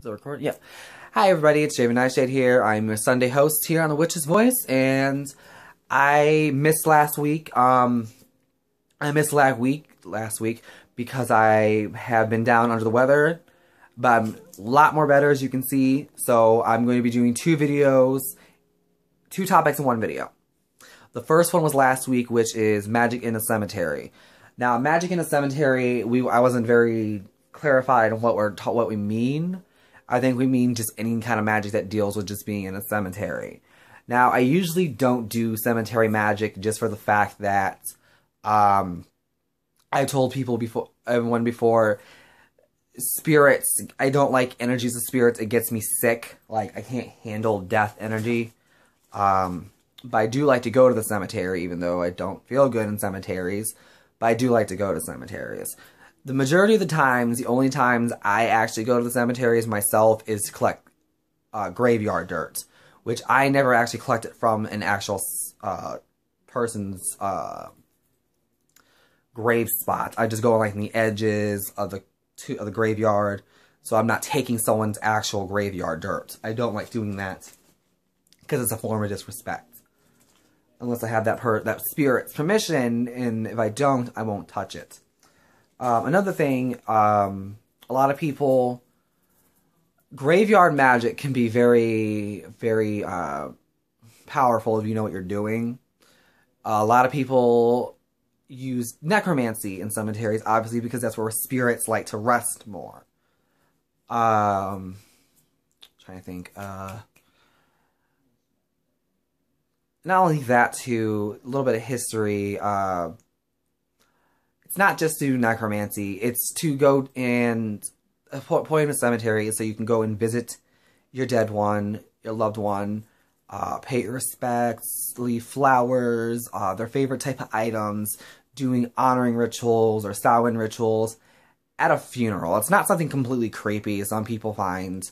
Is it recording? Yeah. Hi everybody, it's Javen Nightshade here. I'm your Sunday host here on The Witch's Voice, and I missed last week. I missed last week because I have been down under the weather, but I'm a lot more better, as you can see. So I'm going to be doing two topics in one video. The first one was last week, which is magic in a cemetery. Now, magic in a cemetery, I wasn't very clarified on what we mean. I think we mean just any kind of magic that deals with just being in a cemetery. Now, I usually don't do cemetery magic just for the fact that I told everyone before, spirits, I don't like energies of spirits. It gets me sick. Like, I can't handle death energy. But I do like to go to the cemetery, even though I don't feel good in cemeteries. But I do like to go to cemeteries. The majority of the times, the only times I actually go to the cemeteries myself is to collect graveyard dirt, which I never actually collect it from an actual person's grave spot. I just go like in the edges of the graveyard, so I'm not taking someone's actual graveyard dirt. I don't like doing that because it's a form of disrespect. Unless I have that spirit's permission, and if I don't, I won't touch it. Another thing, a lot of people, graveyard magic can be very, very powerful if you know what you're doing. A lot of people use necromancy in cemeteries, obviously, because that's where spirits like to rest more. Trying to think, not only that, too, a little bit of history, it's not just to do necromancy, it's to go and a point in a cemetery so you can go and visit your dead one, your loved one, pay your respects, leave flowers, their favorite type of items, doing honoring rituals or Samhain rituals at a funeral. It's not something completely creepy. Some people find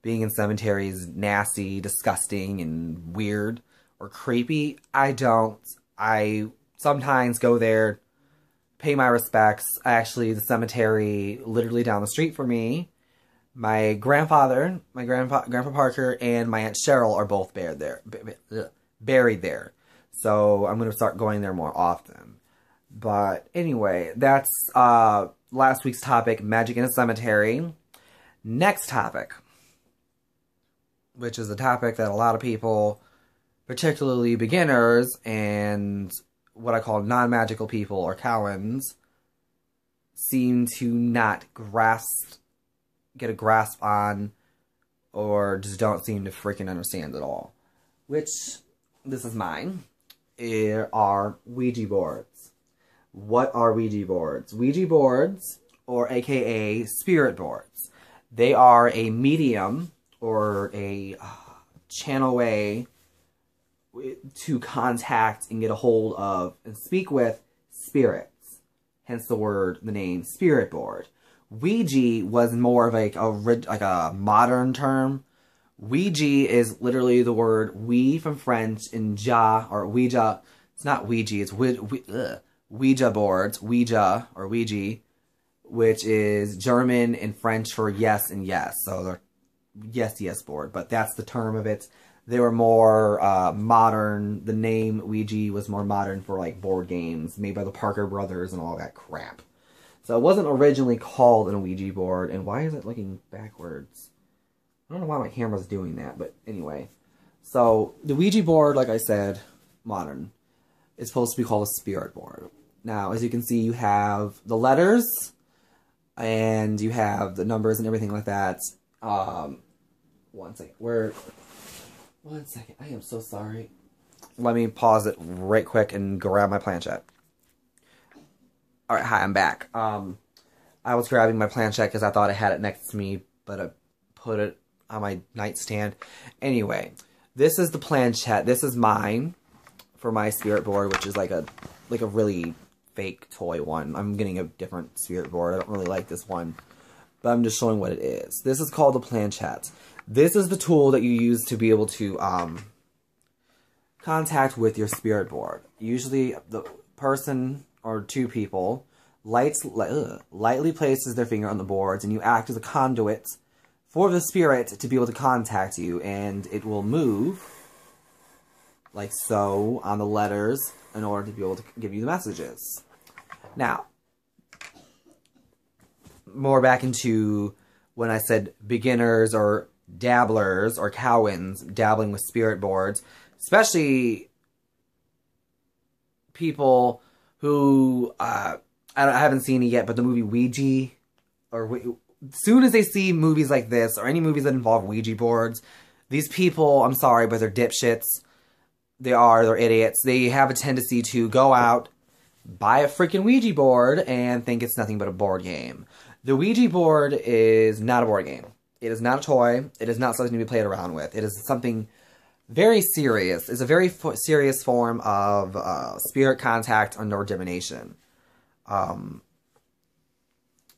being in cemeteries nasty, disgusting, and weird or creepy. I don't. I sometimes go there, pay my respects. Actually, the cemetery literally down the street from me, my grandpa Parker, and my Aunt Cheryl are both buried there. So I'm going to start going there more often. But anyway, that's last week's topic, magic in a cemetery. Next topic, which is a topic that a lot of people, particularly beginners and what I call non-magical people or Cowans, seem to not get a grasp on, or just don't seem to freaking understand at all. Which, this is mine, are Ouija boards. What are Ouija boards? Ouija boards, or aka spirit boards, they are a medium or a channel way to contact and get a hold of and speak with spirits. Hence the name spirit board. Ouija was more of like a modern term. Ouija is literally the word "we" from French and "ja" or Ouija. It's not Ouija. It's Ouija boards. Ouija or Ouija, which is German and French for yes and yes. So they're yes board, but that's the term of it. They were more modern. The name Ouija was more modern for like board games made by the Parker brothers and all that crap. So it wasn't originally called an Ouija board. And why is it looking backwards? I don't know why my camera's doing that, but anyway. So the Ouija board, like I said, modern, is supposed to be called a spirit board. Now, as you can see, you have the letters and you have the numbers and everything like that. One second, I am so sorry. Let me pause it right quick and grab my planchette. Alright, hi, I'm back. I was grabbing my planchette because I thought I had it next to me, but I put it on my nightstand. Anyway, this is the planchette. This is mine for my spirit board, which is like a really fake toy one. I'm getting a different spirit board. I don't really like this one, but I'm just showing what it is. This is called the planchette. This is the tool that you use to be able to contact with your spirit board. Usually the person or two people lightly places their finger on the boards, and you act as a conduit for the spirit to be able to contact you, and it will move like so on the letters in order to be able to give you the messages. Now, more back into when I said beginners or dabblers or Cowans dabbling with spirit boards, especially people who, I haven't seen it yet, but the movie Ouija, or as soon as they see movies like this, or any movies that involve Ouija boards, these people, I'm sorry, but they're dipshits. They're idiots. They have a tendency to go out, buy a freaking Ouija board, and think it's nothing but a board game. The Ouija board is not a board game. It is not a toy. It is not something to be played around with. It is something very serious. It's a very serious form of spirit contact or divination.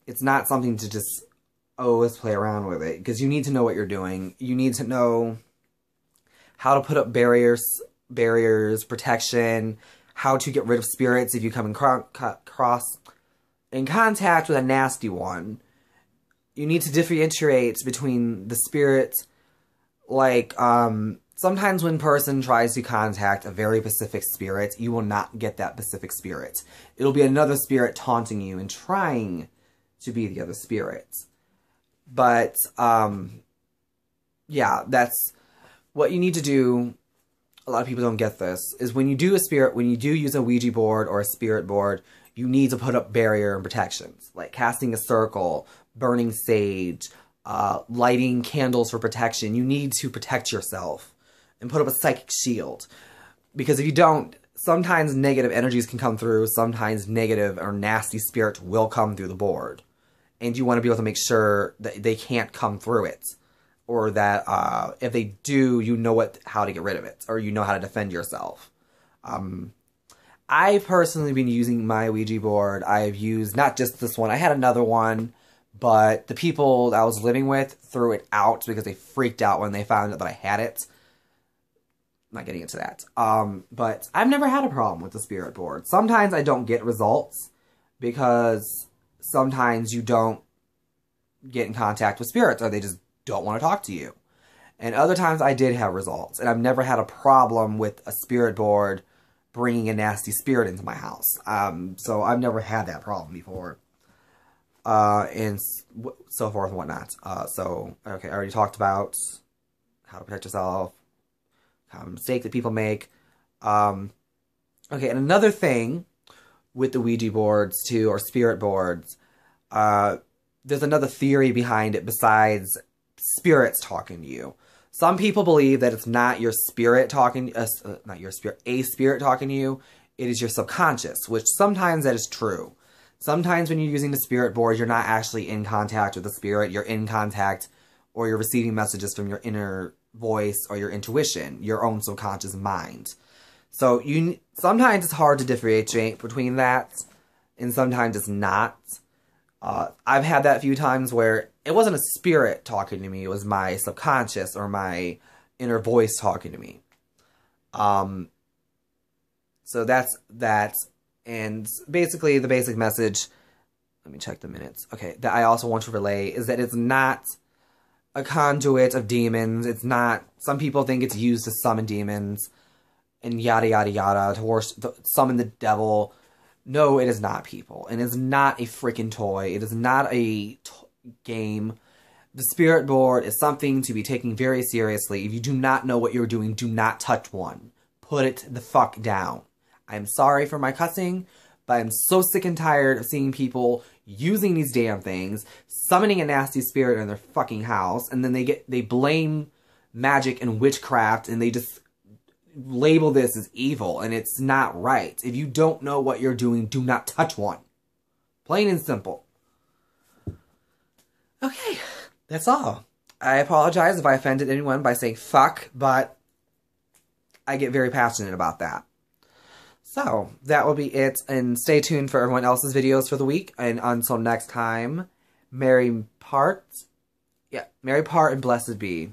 It's not something to just, oh, let's play around with it. Because you need to know what you're doing. You need to know how to put up barriers, protection, how to get rid of spirits if you come in contact with a nasty one. You need to differentiate between the spirits. Like, sometimes when a person tries to contact a very specific spirit, you will not get that specific spirit. It'll be another spirit taunting you and trying to be the other spirit. But, yeah, that's what you need to do. A lot of people don't get this, is when you do use a Ouija board or a spirit board, you need to put up barrier and protections, like casting a circle, burning sage, lighting candles for protection. You need to protect yourself and put up a psychic shield. Because if you don't, sometimes negative energies can come through, sometimes negative or nasty spirits will come through the board. And you want to be able to make sure that they can't come through it. Or that if they do, you know how to get rid of it. Or you know how to defend yourself. I've personally been using my Ouija board. I've used not just this one. I had another one. But the people that I was living with threw it out because they freaked out when they found out that I had it. I'm not getting into that. But I've never had a problem with the spirit board. Sometimes I don't get results because sometimes you don't get in contact with spirits or they just don't want to talk to you. And other times I did have results. And I've never had a problem with a spirit board bringing a nasty spirit into my house. So I've never had that problem before. And so forth and whatnot. Okay, I already talked about how to protect yourself, common mistake that people make. Okay, and another thing with the Ouija boards too, or spirit boards, there's another theory behind it besides spirits talking to you. Some people believe that it's not your spirit talking, a spirit talking to you. It is your subconscious, which sometimes that is true. Sometimes when you're using the spirit board, you're not actually in contact with the spirit. You're in contact, or you're receiving messages from your inner voice or your intuition, your own subconscious mind. So sometimes it's hard to differentiate between that, and sometimes it's not. I've had that a few times where it wasn't a spirit talking to me. It was my subconscious or my inner voice talking to me. So that's that. And basically the basic message, let me check the minutes. Okay, that I also want to relay is that it's not a conduit of demons. It's not, some people think it's used to summon demons and yada yada yada, to summon the devil. No, it is not, people. And it's not a freaking toy. It is not a game. The spirit board is something to be taken very seriously. If you do not know what you're doing, do not touch one. Put it the fuck down. I'm sorry for my cussing, but I'm so sick and tired of seeing people using these damn things, summoning a nasty spirit in their fucking house, and then they blame magic and witchcraft, and they just label this as evil, and it's not right. If you don't know what you're doing, do not touch one. Plain and simple. Okay, that's all. I apologize if I offended anyone by saying fuck, but I get very passionate about that. So, that will be it, and stay tuned for everyone else's videos for the week, and until next time, merry part and blessed be.